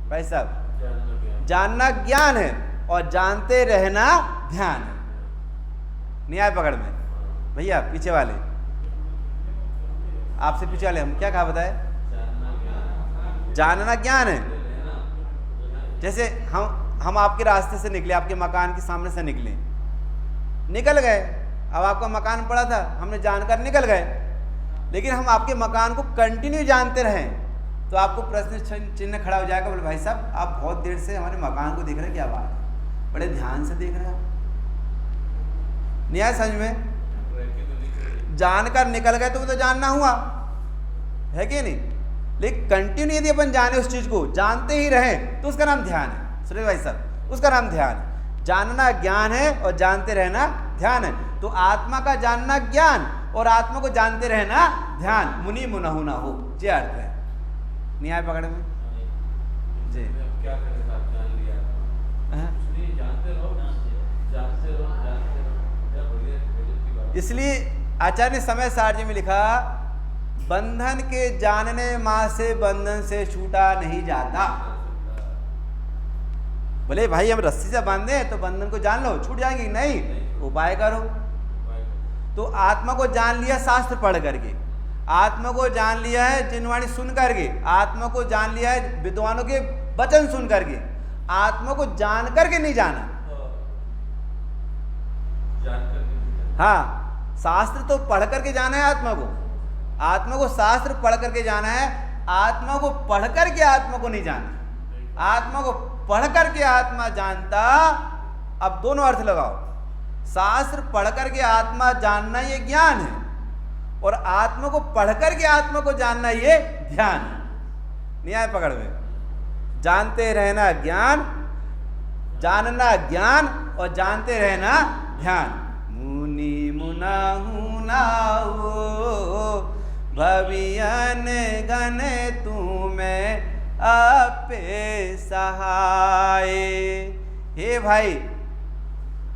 भाई साहब, जानना ज्ञान है और जानते रहना ध्यान है। न्याय पकड़ में भैया पीछे वाले, आपसे पीछे वाले, हम क्या कहा बताए? जानना ज्ञान है। जैसे हम आपके रास्ते से निकले, आपके मकान के सामने से निकल गए। अब आपका मकान पड़ा था, हमने जानकर निकल गए, लेकिन हम आपके मकान को कंटिन्यू जानते रहें तो आपको प्रश्न चिन्ह खड़ा हो जाएगा, बोले भाई साहब आप बहुत देर से हमारे मकान को देख रहे हैं, क्या बात है, बड़े ध्यान से देख रहे हैं आप। न्याय समझ में, जानकर निकल गए तो वो तो जानना हुआ है कि नहीं। लेकिन कंटिन्यू यदि अपन जाने उस चीज को, जानते ही रहें, तो उसका नाम ध्यान है। सुरेश भाई साहब, उसका नाम ध्यान है। जानना ज्ञान है और जानते रहना ध्यान है। तो आत्मा का जानना ज्ञान और आत्मा को जानते रहना ध्यान। मुनि मुनहु न हो, ये अर्थ है। नहीं आए पकड़ में जी। क्या करें साहब, जान लिया कुछ नहीं, जानते रहो जानते रहो जानते रहो, क्या बढ़िया गजब की बात। इसलिए आचार्य ने समय सारजी में लिखा, बंधन के जानने माँ से बंधन से छूटा नहीं जाता। बोले भाई हम रस्सी से बांधे हैं तो बंधन को जान लो, छूट जाएंगे? नहीं, उपाय करो। तो आत्मा को जान लिया शास्त्र पढ़ करके, आत्मा को जान लिया है जिनवाणी सुन करके, आत्मा को जान लिया है विद्वानों के वचन सुन करके। आत्मा को जान करके नहीं जाना। हाँ, शास्त्र तो पढ़ करके जाना है आत्मा को, आत्मा को शास्त्र पढ़ करके जाना है। आत्मा को पढ़ करके आत्मा को नहीं जाना। आत्मा को पढ़ करके आत्मा जानता। अब दोनों अर्थ लगाओ, शास्त्र पढ़ करके आत्मा जानना ये ज्ञान है, और आत्मा को पढ़ करके आत्मा को जानना ये ध्यान है। नहीं आए पकड़ में? जानते रहना ज्ञान, जानना ज्ञान और जानते रहना ध्यान। मुनि मुनहु न हो, भवियन गण तुम्हें आपे सहाय। हे भाई,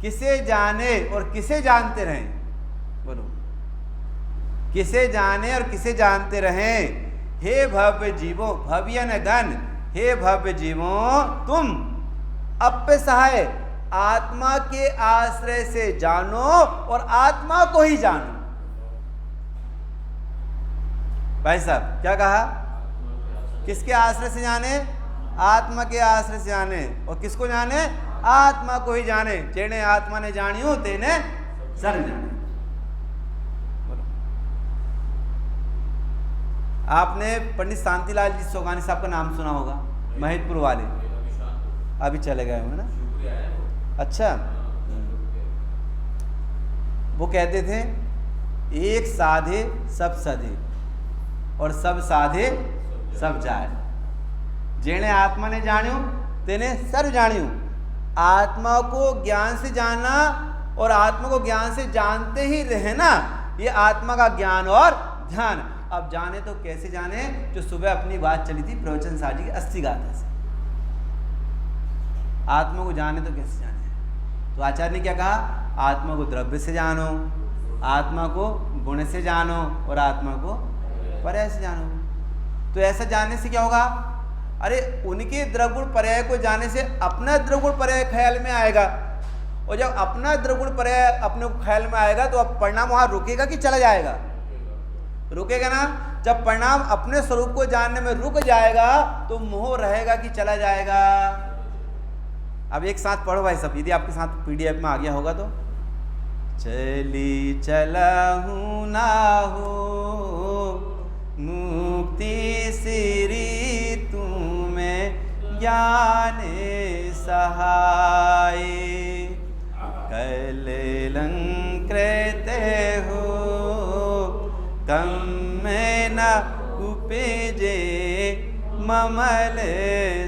किसे जाने और किसे जानते रहें? बोलो, किसे जाने और किसे जानते रहें? हे भव्य जीवों, भव्यन गण, हे भव्य जीवों, तुम अप्य सहाय, आत्मा के आश्रय से जानो और आत्मा को ही जानो। भाई साहब क्या कहा? किसके आश्रय से जाने? आत्मा के आश्रय से जाने। और किसको जाने? आत्मा को ही जाने। जेने आत्मा ने जानियो तेने सर्व जाने। बोलो, आपने पंडित शांतिलाल जी सोगानी साहब का नाम सुना होगा, महिदपुर वाले, अभी चले गए हैं ना? अच्छा, वो कहते थे एक साधे सब सधे और सब साधे सब जाए। जेने आत्मा ने जानियो तेने सर्व जानियो। आत्मा को ज्ञान से जानना और आत्मा को ज्ञान से जानते ही रहना, ये आत्मा का ज्ञान और ध्यान। अब जाने तो कैसे जाने? जो सुबह अपनी बात चली थी प्रवचन साजी के 80 गाथा से। आत्मा को जाने तो कैसे जाने? तो आचार्य ने क्या कहा? आत्मा को द्रव्य से जानो, आत्मा को गुण से जानो और आत्मा को पर्याय से जानो। तो ऐसा जानने से क्या होगा? अरे उनके द्रवगुण पर्याय को जानने से अपना द्रवगुण पर्याय ख्याल में आएगा, और जब अपना द्रवगुण पर्याय अपने ख्याल में आएगा तो अब परिणाम वहां रुकेगा कि चला जाएगा? रुकेगा ना। जब परिणाम अपने स्वरूप को जानने में रुक जाएगा तो मोह रहेगा कि चला जाएगा? अब एक साथ पढ़ो भाई सब, यदि आपके साथ PDF में आ गया होगा तो। चली चलहु ना हो मुक्ति सिरी तुम्हें ज्ञाने सहाय, कलंकृत हो कम में न उपजे ममल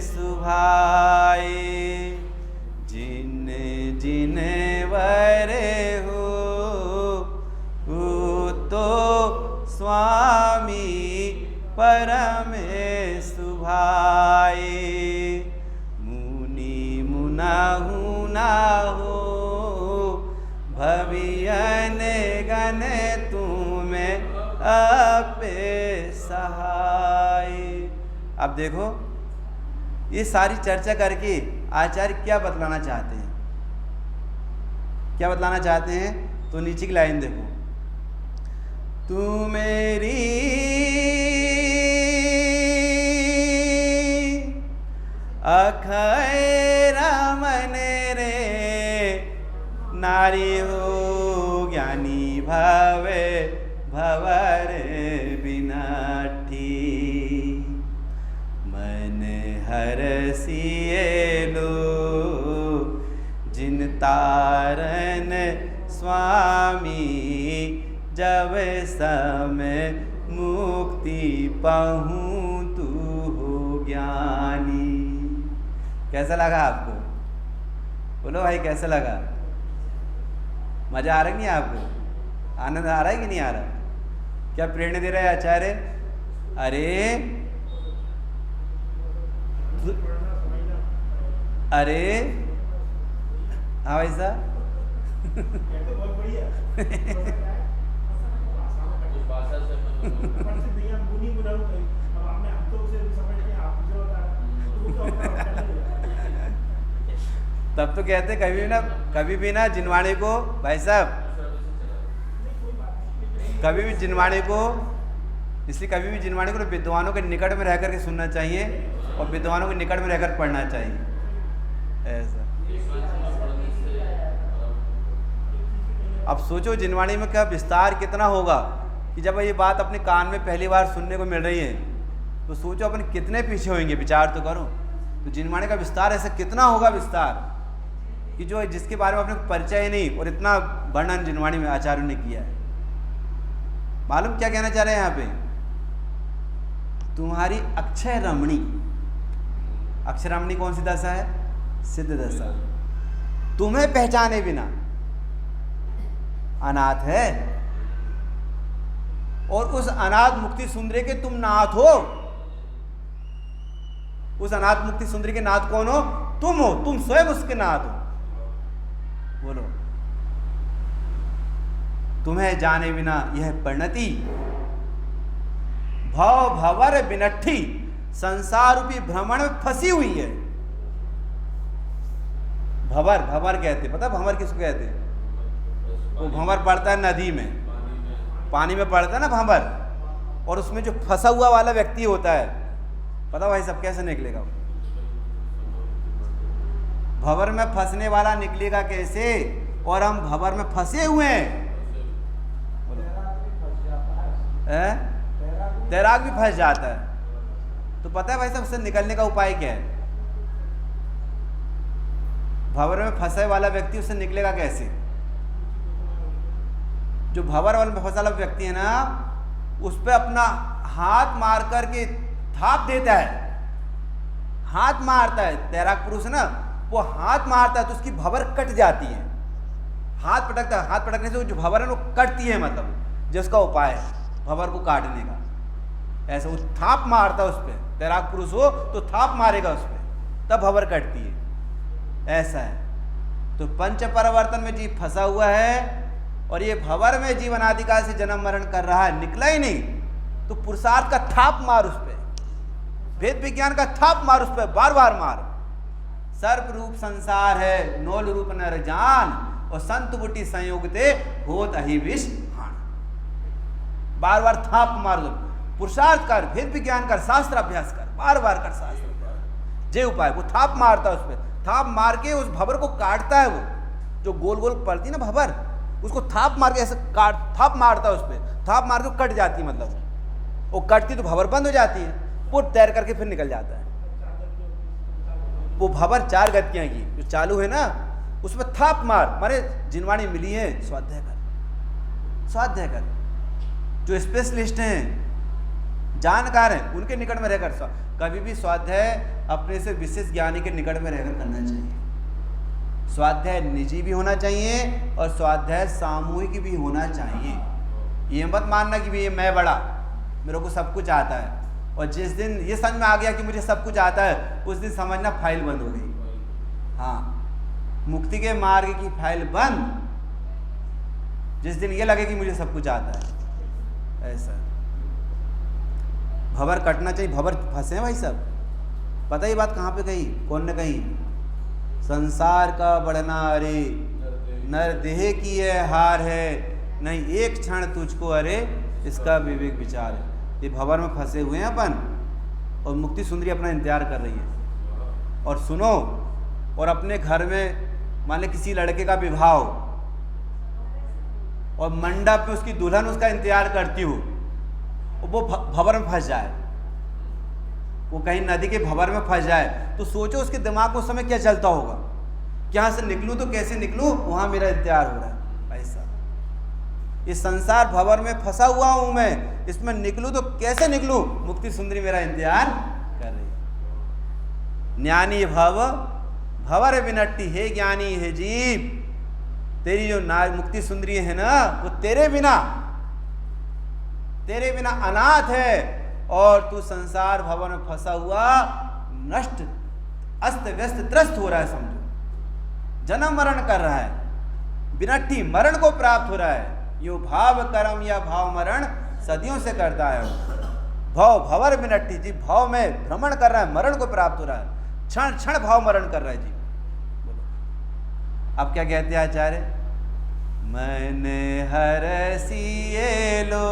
सुभाय, जिन जिन वरे हो तो स्वामी परम सुभाय, मुनि मुनहु न हो भवियन गण तुम्हें आपे सहाय। अब देखो ये सारी चर्चा करके आचार्य क्या बतलाना चाहते हैं? क्या बतलाना चाहते हैं? तो नीचे की लाइन देखो, तू मेरी अखय रमन रे नारी हो ज्ञानी भवे भवर बिनाठी, मन हरसिए लो जिन तारन स्वामी, जब समय मुक्ति पाहूं तू हो ज्ञानी। कैसा लगा आपको? बोलो भाई कैसा लगा? मजा आ रहा है कि नहीं आपको? आनंद आ रहा है कि नहीं आ रहा? क्या प्रेरणा दे रहा है आचार्य? अरे अरे हाँ भाई साहब तब तो कहते कभी भी ना जिनवाणी को, भाई साहब कभी भी जिनवाणी को, इसलिए कभी भी जिनवाणी को विद्वानों के निकट में रह करके सुनना चाहिए और विद्वानों के निकट में रहकर पढ़ना चाहिए। ऐसा अब सोचो जिनवाणी में क्या विस्तार कितना होगा कि जब ये बात अपने कान में पहली बार सुनने को मिल रही है तो सोचो अपन कितने पीछे होंगे, विचार तो करो। तो जिनवाणी का विस्तार ऐसा कितना होगा विस्तार कि जो जिसके बारे में अपने परिचय नहीं और इतना वर्णन जिनवाणी में आचार्यों ने किया है। मालूम क्या कहना चाह रहे हैं यहाँ पे? तुम्हारी अक्षय रमणी, अक्षय रमणी कौन सी दशा है? सिद्ध दशा। तुम्हें पहचाने बिना अनाथ है और उस अनाथ मुक्ति सुंदरी के तुम नाथ हो। उस अनाथ मुक्ति सुंदरी के नाथ कौन हो? तुम हो, तुम स्वयं उसके नाथ हो। बोलो, तुम्हें जाने बिना यह परिणति भव भवर बिनठी संसार रूपी भ्रमण में फंसी हुई है। भंवर, भंवर कहते, पता भंवर किसको कहते हैं? वो भंवर पड़ता है नदी में, पानी में पड़ता है ना भंवर, और उसमें जो फंसा हुआ वाला व्यक्ति होता है, पता भाई सब कैसे निकलेगा? भंवर में फंसने वाला निकलेगा कैसे? और हम भंवर में फंसे हुए हैं। तैराक भी फंस जाता है। तो पता है भाई साहब उससे निकलने का उपाय क्या है? भंवर में फंसे वाला व्यक्ति उससे निकलेगा कैसे? जो भंवर वाला फंसा वाला व्यक्ति है ना, उस पर अपना हाथ मार करके थाप देता है, हाथ मारता है। तैराक पुरुष है ना, वो हाथ मारता है तो उसकी भंवर कट जाती है। हाथ पटकता है, हाथ पटकने से जो भंवर है वो कटती है, मतलब जिसका उपाय है भंवर को काटने का। ऐसा वो थाप मारता है उस पर। तैराक पुरुष हो तो थाप मारेगा उस पर, तब भंवर कटती है। ऐसा है। तो पंच परिवर्तन में जीव फंसा हुआ है और ये भंवर में जीवन आदिकाल से जन्म मरण कर रहा है, निकला ही नहीं। तो पुरुषार्थ का थाप मार उस पर, वेद विज्ञान का थाप मार उस पर, बार बार मार। सर्प रूप संसार है, नौल रूप नर जान, और संत बुटी संयोगते होत अहि विष हान। बार बार थाप मार दो, पुरुषार्थ कर, वेद विज्ञान कर, शास्त्र अभ्यास कर, बार बार कर शास्त्र अभ्यास। जे उपाय वो थाप मारता है उस पर, थाप मार के उस भंवर को काटता है। वो जो गोल गोल पड़ती है ना भंवर, उसको थाप मार के ऐसे काट, थाप मारता है उस पर, थाप मार के कट जाती है, मतलब वो कटती तो भंवर बंद हो जाती है, वो तैर करके फिर निकल जाता है। वो भंवर 4 गतियां की जो चालू है ना, उसमें थाप मार। मारे जिनवाणी मिली है, स्वाध्याय कर, स्वाध्याय कर। जो स्पेशलिस्ट हैं, जानकार हैं, उनके निकट में रहकर कभी भी स्वाध्याय अपने से विशेष ज्ञानी के निकट में रहकर करना चाहिए। स्वाध्याय निजी भी होना चाहिए और स्वाध्याय सामूहिक भी होना चाहिए। ये मत मानना कि ये मैं बड़ा, मेरे को सब कुछ आता है, और जिस दिन ये समझ में आ गया कि मुझे सब कुछ आता है, उस दिन समझना फाइल बंद हो गई। हाँ, मुक्ति के मार्ग की फाइल बंद जिस दिन ये लगे कि मुझे सब कुछ आता है। ऐसा भंवर कटना चाहिए। भंवर फंसे हैं भाई साहब, पता ही बात कहाँ पे कही, कौन ने कही? संसार का बढ़ना अरे नर देह की है हार है, नहीं एक क्षण तुझको अरे इसका विवेक विचार है। ये भंवर में फंसे हुए हैं अपन, और मुक्ति सुंदरी अपना इंतजार कर रही है। और सुनो, और अपने घर में मान ले किसी लड़के का विवाह हो और मंडप पे उसकी दुल्हन उसका इंतजार करती हो, वो भंवर में फंस जाए, वो कहीं नदी के भंवर में फंस जाए, तो सोचो उसके दिमाग में उस समय क्या चलता होगा कि यहाँ से निकलूं तो कैसे निकलूं, वहां मेरा इंतजार हो रहा है। भाई साहब, इस संसार भंवर में फंसा हुआ हूं मैं, इसमें निकलूं तो कैसे निकलूं, मुक्ति सुंदरी मेरा इंतजार कर रही। ज्ञानी भव भंवर विनट्टी, हे ज्ञानी हे जीव, तेरी जो मुक्ति सुंदरी है ना, वो तेरे बिना अनाथ है, और तू संसार भवन में फंसा हुआ नष्ट अस्त व्यस्त त्रस्त हो रहा है। समझो, जन्म मरण कर रहा है, विनट्ठी मरण को प्राप्त हो रहा है। यो भाव कर्म या भाव मरण सदियों से करता है। भाव भवर विनट्ठी जी, भाव में भ्रमण कर रहा है, मरण को प्राप्त हो रहा है, क्षण क्षण भाव मरण कर रहा है जी। बोलो अब क्या कहते हैं आचार्य? मन हर सिए लो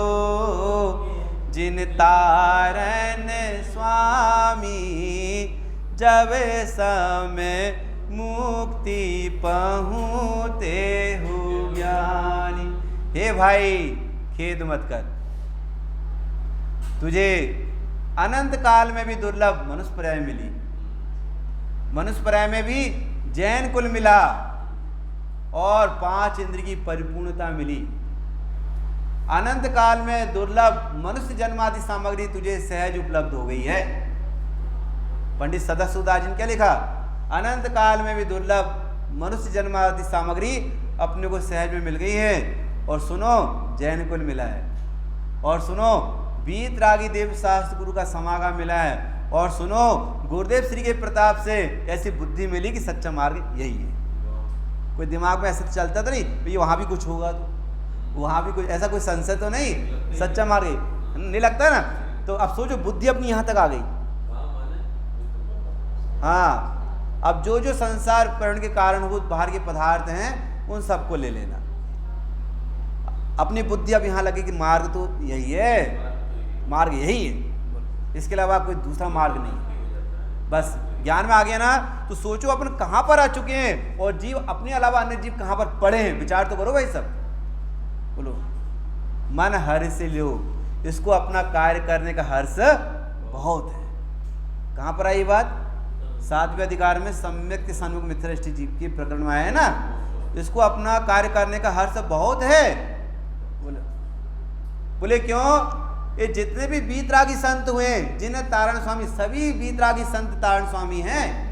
जिन तारन स्वामी, जब समय मुक्ति पहुँचते हो ज्ञानी। हे भाई खेद मत कर, तुझे अनंत काल में भी दुर्लभ मनुष्य पर्याय मिली, मनुष्य पर्याय में भी जैन कुल मिला, और 5 इंद्रिय की परिपूर्णता मिली। अनंत काल में दुर्लभ मनुष्य जन्मादि सामग्री तुझे सहज उपलब्ध हो गई है। पंडित सदाशिवदास जी ने क्या लिखा? अनंत काल में भी दुर्लभ मनुष्य जन्मादि सामग्री अपने को सहज में मिल गई है। और सुनो, जैन कुल मिला है, और सुनो वीतरागी देव शास्त्र गुरु का समागम मिला है, और सुनो गुरुदेव श्री के प्रताप से ऐसी बुद्धि मिली कि सच्चा मार्ग यही है। कोई दिमाग में ऐसा चलता तो नहीं भाई वहाँ भी कुछ होगा, तो वहाँ भी कुछ ऐसा कोई संशय तो नहीं, सच्चा मार्ग नहीं लगता ना। तो अब सोचो बुद्धि अपनी यहाँ तक आ गई। हाँ, अब जो जो संसार प्रण के कारणभूत बाहर के पदार्थ हैं उन सबको ले लेना। अपनी बुद्धि अब यहाँ लगे कि मार्ग तो यही है, मार्ग यही है, इसके अलावा कोई दूसरा मार्ग नहीं। बस ज्ञान में आ गया ना, तो सोचो अपन कहाँ पर आ चुके हैं, और जीव अपने अलावा अन्य जीव कहाँ पर पड़े हैं। विचार तो करो भाई सब। बोलो मन हर्ष से लो, इसको अपना कार्य करने का हर्ष बहुत है। कहाँ पर आई बात? 7वें अधिकार में सम्यक के सन्मुख मित्रष्टि जीव के प्रकरण में आया है ना, इसको अपना कार्य करने का हर्ष बहुत है। बोले क्यों? ये जितने भी वीतरागी संत हुए, जिन्हें तारण स्वामी, सभी वीतरागी संत तारण स्वामी हैं,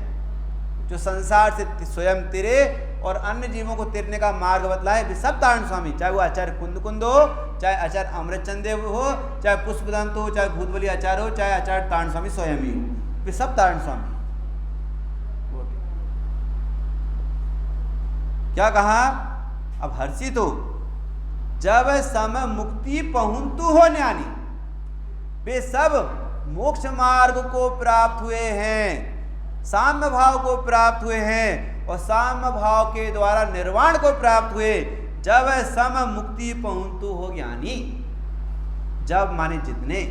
जो संसार से स्वयं तिरे और अन्य जीवों को तिरने का मार्ग बतलाए, वे सब तारण स्वामी। चाहे वो आचार्य कुंद हो, चाहे आचार्य अमृतचंद देव हो, चाहे पुष्पदंत हो, चाहे भूतबली आचार्य हो, चाहे आचार्य तारण स्वामी स्वयं ही हो, वे सब तारण स्वामी। क्या कहा? अब हर्षित हो, जब सम मुक्ति पहुंतु हो ज्ञानी, वे सब मोक्ष मार्ग को प्राप्त हुए हैं, साम्य भाव को प्राप्त हुए हैं, और साम्य भाव के द्वारा निर्वाण को प्राप्त हुए। जब सम मुक्ति पहुंतु हो ज्ञानी, जब माने जितने,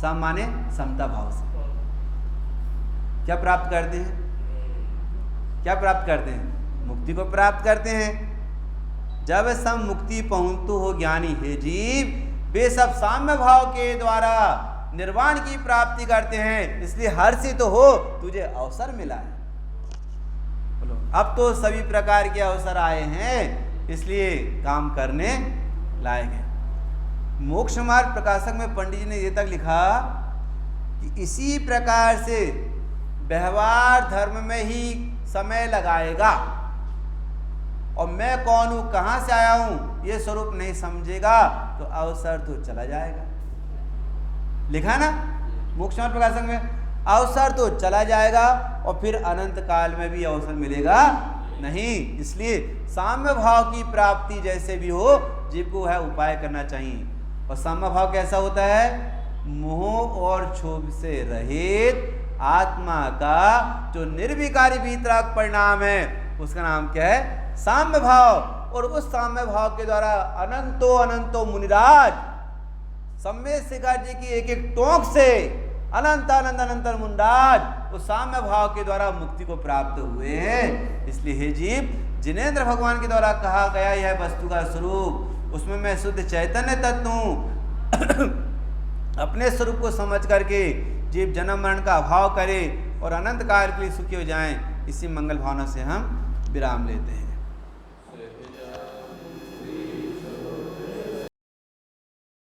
सम माने समता भाव से क्या प्राप्त करते हैं? क्या प्राप्त करते हैं? मुक्ति को प्राप्त करते हैं। जब सम मुक्ति पहुंतु हो ज्ञानी, हे जीव, वे सब साम्य भाव के द्वारा निर्वाण की प्राप्ति करते हैं। इसलिए हर्षित तो हो, तुझे अवसर मिला है। बोलो अब तो सभी प्रकार के अवसर आए हैं, इसलिए काम करने लायक है। मोक्ष मार्ग प्रकाशक में पंडित जी ने ये तक लिखा कि इसी प्रकार से व्यवहार धर्म में ही समय लगाएगा, और मैं कौन हूं, कहां से आया हूं, ये स्वरूप नहीं समझेगा तो अवसर तो चला जाएगा। लिखा है ना मोक्ष मार्ग प्रकाशक में, अवसर तो चला जाएगा और फिर अनंत काल में भी अवसर मिलेगा नहीं। इसलिए साम्य भाव की प्राप्ति जैसे भी हो, जीव को है उपाय करना चाहिए। और साम्य भाव कैसा होता है? मोह और क्षोभ से रहित आत्मा का जो निर्विकारी वीतराग परिणाम है, उसका नाम क्या है? साम्य भाव। और उस साम्य भाव के द्वारा अनंतो मुनिराज सम्य शिखर जी की एक एक टोंक से अनंतर मुनिराज उस साम्य भाव के द्वारा मुक्ति को प्राप्त हुए हैं। इसलिए हे जीव, जिनेंद्र भगवान के द्वारा कहा गया यह वस्तु का स्वरूप, उसमें मैं शुद्ध चैतन्य तत्व हूँ। अपने स्वरूप को समझ करके जीव जन्म मरण का अभाव करे और अनंत काल के लिए सुखी हो जाएं। इसी मंगल भावना से हम विराम लेते हैं।